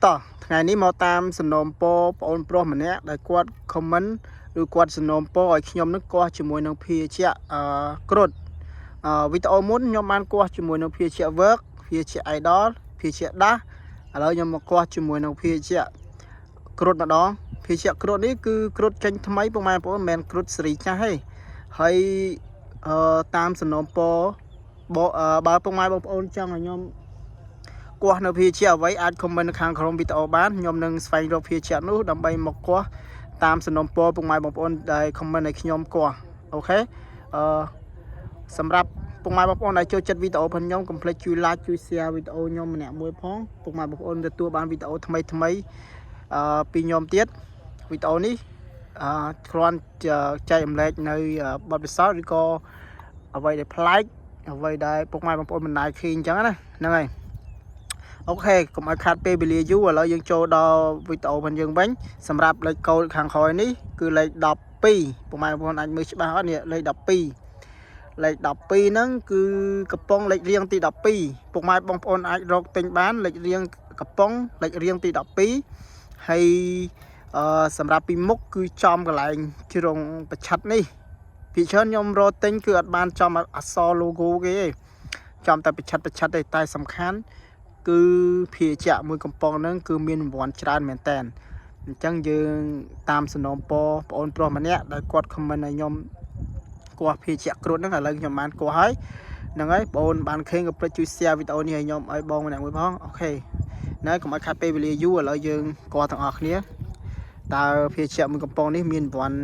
តោះថ្ងៃនេះមកតាមសំណូមពរបងអូនប្រុសម្នាក់ដែលគាត់ comment ឬគាត់សំណូមពរឲ្យខ្ញុំនឹងគាស់ជាមួយនឹងភាជៈគ្រុឌវីដេអូមុនខ្ញុំបានគាស់ជាមួយនឹងភាជៈ work ភាជៈ idol ភាជៈដាស់ឥឡូវខ្ញុំមកគាស់ជាមួយនឹងភាជៈគ្រុឌម្ដងភាជៈគ្រុឌនេះគឺគ្រុឌចេញថ្មីពុកម៉ែបងប្អូនមិនមែនគ្រុឌសេរីចាស់ទេហើយតាមសំណូមពរបើពុកម៉ែបងប្អូនចង់ឲ្យខ្ញុំគាស់នៅភាជៈអ្វីអាច comment នៅខាងក្រោមវីដេអូបានខ្ញុំនឹងស្វែងរកភាជៈនោះដើម្បីមកគាស់តាមសំណូមពរពុកម៉ែបងប្អូនដែល comment ឲ្យខ្ញុំគាស់អូខេសម្រាប់ពុកម៉ែបងប្អូនដែលចូលចិត្តវីដេអូផងខ្ញុំកុំភ្លេចជួយ like ជួយ share វីដេអូខ្ញុំម្នាក់មួយផងពុកម៉ែបងប្អូនទទួលបានវីដេអូថ្មីពីខ្ញុំទៀតវីដេអូនេះគ្រាន់ចែករំលែកនៅបទពិសោធន៍ឬក៏អ្វីដែលប្លែកអ្វីដែលពុកម៉ែបងប្អូនមិនដែលឃើញអញ្ចឹងណាហ្នឹងហើយអូខេកុំឲ្យខាត់ពេលវេលាយូរឥឡូវយើងចូលដល់វីដេអូរបស់យើងវិញសម្រាប់លេខកូដខាងក្រោយនេះគឺលេខ12ពុកម៉ែបងប្អូនអាចមើលច្បាស់អត់នេះលេខ12លេខ12ហ្នឹងគឺកំប៉ុងលេខរៀងទី12ពុកម៉ែបងប្អូនអាចរកទិញបានលេខរៀងកំប៉ុងលេខរៀងទី12ហើយសម្រាប់ពីមុខគឺចំកន្លែងជ្រុងប្រឆិតនេះពីច្រើនខ្ញុំរកទិញគឺអត់បានចំអក្សរ logo គេទេចំតែប្រឆិតទេតែសំខាន់គឺភាជៈមួយកំប៉ុងហ្នឹងគឺមានរង្វាន់ច្រើនមែនតើអញ្ចឹងយើងតាមសំណូមពរបងអូនប្រុសម្នាក់ដែលគាត់ comment ឲ្យខ្ញុំគាស់ភាជៈគ្រុឌហ្នឹងឥឡូវខ្ញុំបានគាស់ហើយហ្នឹងហើយបងអូនបានឃើញក៏ភ្លេចជួយ share វីដេអូនេះឲ្យខ្ញុំឲ្យបងម្នាក់មួយផងអូខេណែកុំឲ្យខាត់ពេលវេលាយូរឥឡូវយើងគាស់ទាំងអស់គ្នាតើភាជៈមួយកំប៉ុងនេះមានរង្វាន់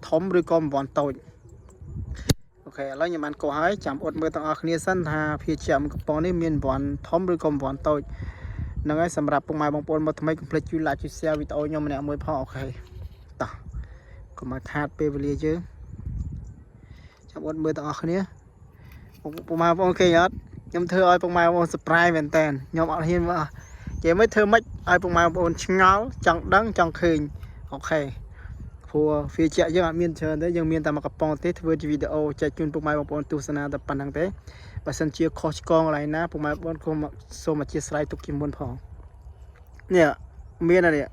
ធំឬក៏រង្វាន់តូចអូខេឥឡូវខ្ញុំបានគាស់ហើយចាំអត់មើលទាំងអស់គ្នាសិនថាភាជៈមួយកំប៉ុងនេះមានរង្វាន់ធំឬក៏រង្វាន់តូចហ្នឹងហើយសម្រាប់ពុកម៉ែបងប្អូនមកថ្មីកុំភ្លេចជួយ like ជួយ share វីដេអូខ្ញុំម្នាក់មួយផងអូខេតោះកុំឲ្យខាតពេលវេលាយើងចាំអត់មើលទាំងអស់គ្នាពុកម៉ែបងប្អូនគេអត់ខ្ញុំធ្វើឲ្យពុកម៉ែបងប្អូន surprise មែនតើខ្ញុំអត់ហ៊ានមកនិយាយមិនធ្វើម៉េចឲ្យពុកម៉ែបងប្អូនឆ្ងល់ចង់ដឹងចង់ឃើញអូខេព្រោះវាជាយើងអត់មានច្រើនទេយើងមានតែមួយកំប៉ុងទេធ្វើជាវីដេអូចែកជូនពុកម៉ែបងប្អូនទស្សនាតែប៉ុណ្្នឹងទេបើសិនជាខុសឆ្គងកន្លែងណាពុកម៉ែបងប្អូនគុំសូមអធិស្ឋានទុកជាមុនផងនេះមាននេះ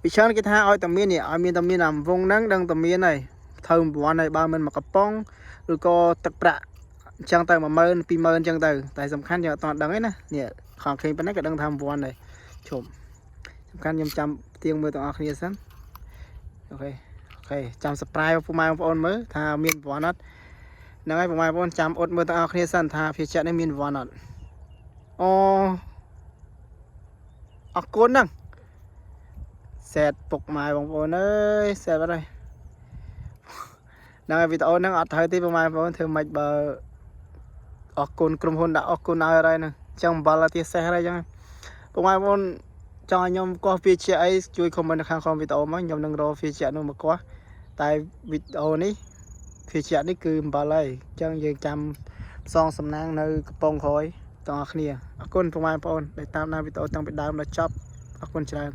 វិច្រើនគេថាឲ្យតែមាននេះឲ្យមានតែមានអាវងហ្នឹងដឹងតែមានហើយធ្វើប្រព័ន្ធហើយបើមិនមកកំប៉ុងឬក៏ទឹកប្រាក់អញ្ចឹងទៅ 10000 20000អញ្ចឹងទៅតែសំខាន់យើងអត់ទាន់ដឹងទេណានេះខំឃើញប៉ុណ្ណេះក៏ដឹងថាប្រព័ន្ធដែរជុំសំខាន់ខ្ញុំចាំទៀងមើលទាំងអស់គ្នាសិនអូខេចាំ surprise ពុកម៉ែបងប្អូនមើលថាមានប្រព័ន្ធអត់ហ្នឹងហើយពុកម៉ែបងប្អូនចាំអត់មើលទាំងអស់គ្នាសិនថាភាជៈនេះមានប្រព័ន្ធអត់អូអរគុណហ្នឹងសេតពុកម៉ែបងប្អូនអើយសេតអត់ហើយហ្នឹងហើយវីដេអូហ្នឹងអត់ត្រូវទេពុកម៉ែបងប្អូនធ្វើម៉េចបើអរគុណក្រុមហ៊ុនដាក់អរគុណឲ្យហើយហ្នឹងអញ្ចឹងអំបិលឲ្យទៀតសេះហើយអញ្ចឹងពុកម៉ែបងប្អូនចង់ឲ្យខ្ញុំគាស់ភាជៈអីជួយ comment នៅខាងក្រោមវីដេអូមកខ្ញុំនឹងរកភាជៈនោះមកគាស់តែវីដេអូនេះភាជៈនេះគឺអំបិលហើយអញ្ចឹងយើងចាំផ្សងសំណាងនៅកំពង់ក្រោយទាំងអស់គ្នាអរគុណពុកម៉ែបងប្អូនដែលតាមដានវីដេអូតាំងពីដើមដល់ចប់អរគុណច្រើន